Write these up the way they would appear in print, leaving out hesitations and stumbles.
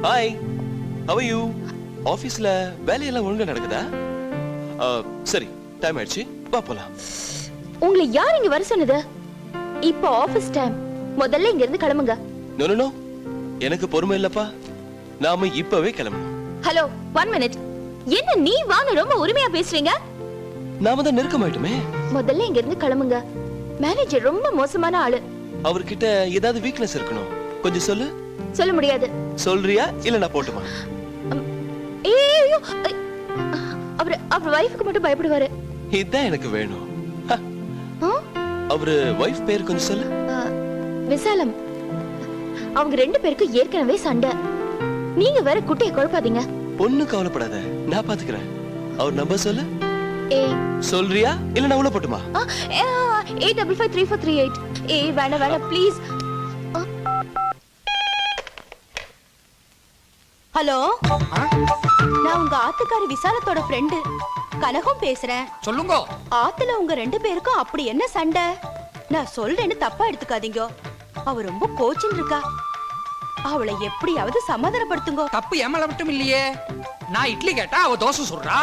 Hi, how are you? ஆபீஸ்ல வேலையெல்லாம் ஒழுங்கா நடக்குதா? சரி, டைம் ஆயிடுச்சு, வா போலாம். உங்களை யார் இங்க வர சொன்னது? இப்போ ஆபீஸ் டைம். முதல்ல இங்க இருந்து கிளம்புங்க. நோ நோ நோ, எனக்கு பொறுமை இல்லப்பா. நாம இப்பவே கிளம்பணும். Hello, 1 minute. என்ன நீ வான்னு ரொம்ப உரிமையா பேசுறீங்க? நாம தான் நெருக்கமாயிட்டுமே. முதல்ல இங்க இருந்து கிளம்புங்க. மேனேஜர் ரொம்ப மோசமான ஆளு. அவர்கிட்ட ஏதாவது வீக்னஸ் இருக்கணும், கொஞ்சம் சொல்லு. சொல்ல முடியாது. சொல்றியா இல்ல நான் போட்டுமா? ஐயோ, அவர் வைஃப்க்கு மட்டும் பயப்படுவாரு. இதான் எனக்கு வேணும். அவரு வைஃப் பேர் கொஞ்சம் சொல்லு. விசாலம். அவங்க 2 பேருக்கு ஏற்கனவே சண்டை. நீங்க வேற குட்டையை குழப்பாதீங்க. பொண்ணு கவலைப்படாத, நான் பாத்துக்கிறேன். அவர் நம்பர் சொல்லு. சொல்றியா இல்ல நான் உள்ள போட்டுமா? 855338. வேணாம் ப்ளீஸ். ஹலோ, நான் உங்க ஆத்துக்காரி விசாலத்தோட ஃப்ரெண்ட் கனகம் பேசுறேன். சொல்லுங்க. ஆத்துல உங்க 2 பேருக்கும் அப்படி என்ன சண்டை? நான் சொல்றேன்னு தப்பா எடுத்துக்காதீங்க. அவ ரொம்ப கோச்சின் இருக்கா. அவளை எப்படியாவது சமாதானப்படுத்துங்க. தப்பு ஏமல மட்டும் இல்லையே. நான் இட்லி கேட்டா அவ தோசை சுடுறா,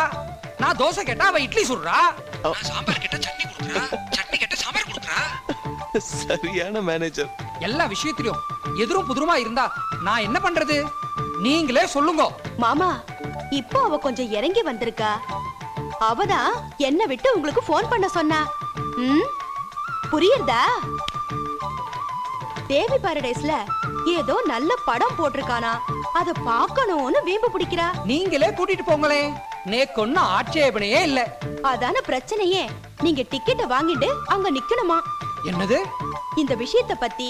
நான் தோசை கேட்டா அவ இட்லி சுடுறா, நான் சாம்பார் கேட்டா சட்னி குடுக்குறா, சட்னி கேட்டா சாம்பார் குடுக்குறா. சரியான மேனேஜர். எல்லா விஷயத்திலும் எதிரும் புதிருமா இருந்தா நான் என்ன பண்றது? நீங்களே சொல்லுங்க. மாமா, இப்போ அவ கொஞ்சம் இறங்கி வந்திருக்கா. அவதான் என்ன விட்டு உங்களுக்கு போன் பண்ண சொன்னா. புரியுதா? தேவி பாரடைஸ்ல ஏதோ நல்ல படம் போட்டிருக்கானா, அத பார்க்கணும்னு வீம்பு பிடிக்கிறா. நீங்களே கூட்டிட்டு போங்களே, நேக்கு ஒன்னும் ஆட்சேபனையே இல்ல. அதான பிரச்சனையே. நீங்க டிக்கெட்டை வாங்கிட்டு அங்க நிக்கணுமா? என்னது? இந்த விஷயத்தை பத்தி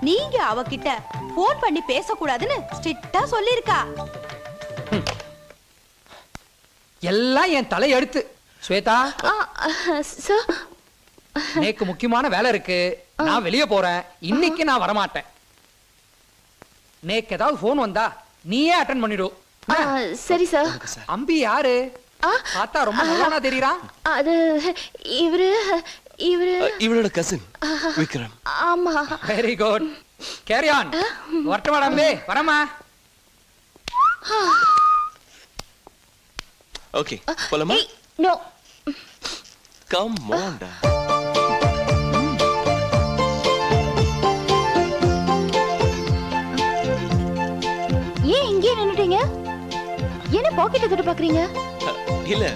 நீங்க அவகிட்ட போன் பண்ணி பேசக்கூடாதுன்னு ஸ்ட்ரிக்ட்டா சொல்லிருக்கா. எல்லாம் என் தலை எடுத்து. ஸ்வேதா, நேக்கு முக்கியமான வேலை இருக்கு, நான் வெளியே போறேன். இன்னைக்கு நான் வரமாட்டேன். நேக்கு ஏதாவது போன் வந்தா நீயே அட்டெண்ட் பண்ணிடு. சரி சார். அம்பி யாரு? பார்த்தா ரொம்ப நல்லவனா தெரியறான். அது இவளோட கசின் விக்ரம். ஆமா. Very good. Carry on. வரட்டுமா அம்பி? வரமா. ஓகே, போலாமா? நோ. கம் ஆன் டா. ஏன் இங்கே நின்னுட்டீங்க? என்ன பாக்கெட்ட தொட்டு பாக்குறீங்க? இல்ல,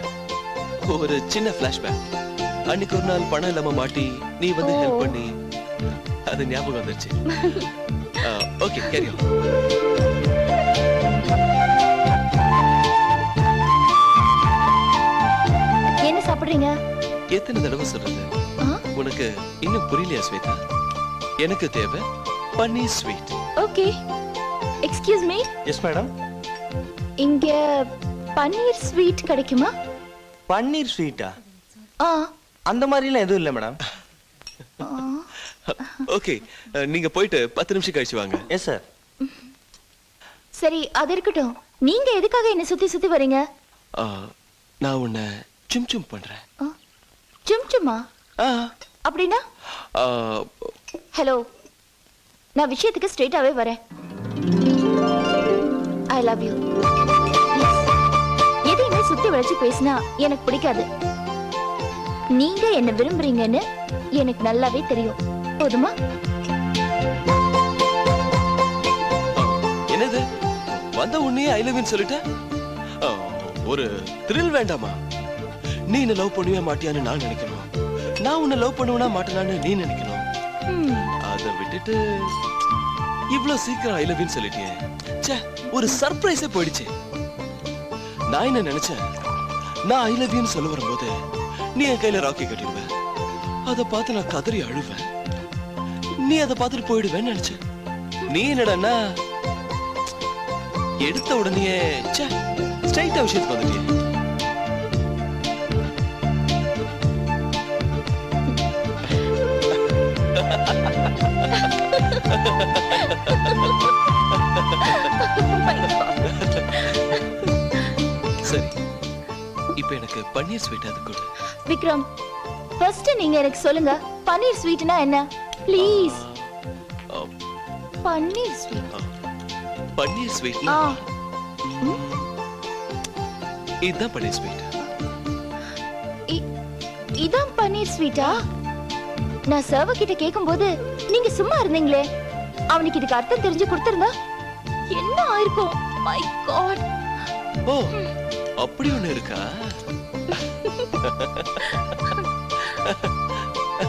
ஒரு சின்ன ஃபிளாஷ்பேக். அன்னைக்கு ஒரு நாள் பணம் இல்லாம மாட்டி நீ வந்து ஹெல்ப் பண்ணி அது ஞாபகம் வந்துச்சு. Okay, carry on. என்ன சாப்பிடுறீங்க? எத்தனை தடவை சொல்றது? உனக்கு இன்னும் புரியலையா ஸ்வேதா? எனக்கு தேவை paneer sweet. Okay. Excuse me. Yes madam. இங்க பன்னீர் ஸ்வீட் கிடைக்குமா? பன்னீர் ஸ்வீட்டா? அந்த மாதிரி எல்லாம் எதுவும் இல்ல மேடம். ஓகே, நீங்க போயிட்டு 10 நிமிஷம் கழிச்சு வாங்க. Yes sir. சரி, அது இருக்கட்டும். நீங்க எதுக்காக என்ன சுத்தி சுத்தி வரீங்க? நான் உன்னை சும் சும் பண்றேன். சும் சும்மா? அப்படின்னா? ஹலோ, நான் விஷயத்துக்கு ஸ்ட்ரெயிட்டாவே வரேன். I love you. எதையுமே சுத்தி வளைச்சு பேசினா எனக்கு பிடிக்காது. நீங்க என்ன விரும்புறீங்கன்னு எனக்கு நல்லாவே தெரியும். போதுமா? என்னது வந்த உன்னையே ஐ லவ் யூ சொல்லிட்ட? ஒரு த்ரில் வேண்டாமா? நீ என்ன லவ் பண்ணுவியா மாட்டியான்னு நான் நினைக்கணும், நான் உன்னை லவ் பண்ணுவேனா மாட்டேனான்னு நீ நினைக்கணும். அதை விட்டுட்டு இவ்வளவு சீக்கிரம் ஐ லவ் யூ சொல்லிட்டியே. ச்சே, ஒரு சர்ப்ரைஸே போயிடுச்சு. நான் என்ன நினைச்சேன், நான் ஐ லவ் யூ சொல்ல வரும்போது நீ என் கையில ராக்கி கட்டிடுவ. அதை பார்த்து நான் கதறி அழுவேன். நீ அதை பார்த்துட்டு போயிடுவேன்னு நினைச்சேன். நீ என்னடா எடுத்த உடனே ஸ்ட்ரைட்டா விஷயத்துக்கு வந்துட்டியே. சரி, இப்ப எனக்கு பன்னீர் ஸ்வீட் அது கூட. விக்ரம், ஃபர்ஸ்ட் நீங்க எனக்கு சொல்லுங்க, பன்னீர் ஸ்வீட்னா என்ன? Please. Paneer sweet. Paneer sweet ஆ இதுதான் பன்னீர் ஸ்வீட். இதான் பன்னீர் ஸ்வீட்டா? நான் சர்வர் கிட்ட கேக்கும்போது நீங்க சும்மா இருந்தீங்களே, அவனுக்கு இதுக்கு அர்த்தம் தெரிஞ்சு கொடுத்திருந்தா என்ன ஆயிருக்கும்? My God. ஓ அப்படி ஒண்ணு இருக்கா?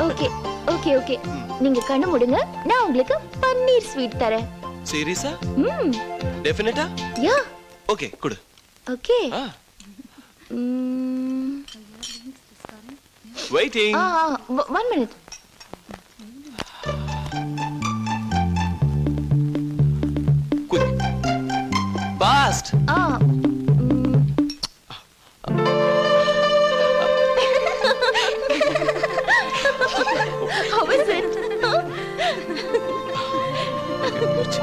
ஓகே ஓகே ஓகே, நீங்க கண்ணு மூடுங்க, நான் உங்களுக்கு பன்னீர் ஸ்வீட் தரேன். சீரியஸா? ம் டெஃபினட்டா? யா ஓகே குடு. Okay. Ah waiting. 1 minute. Quick fast. How is it? Okay,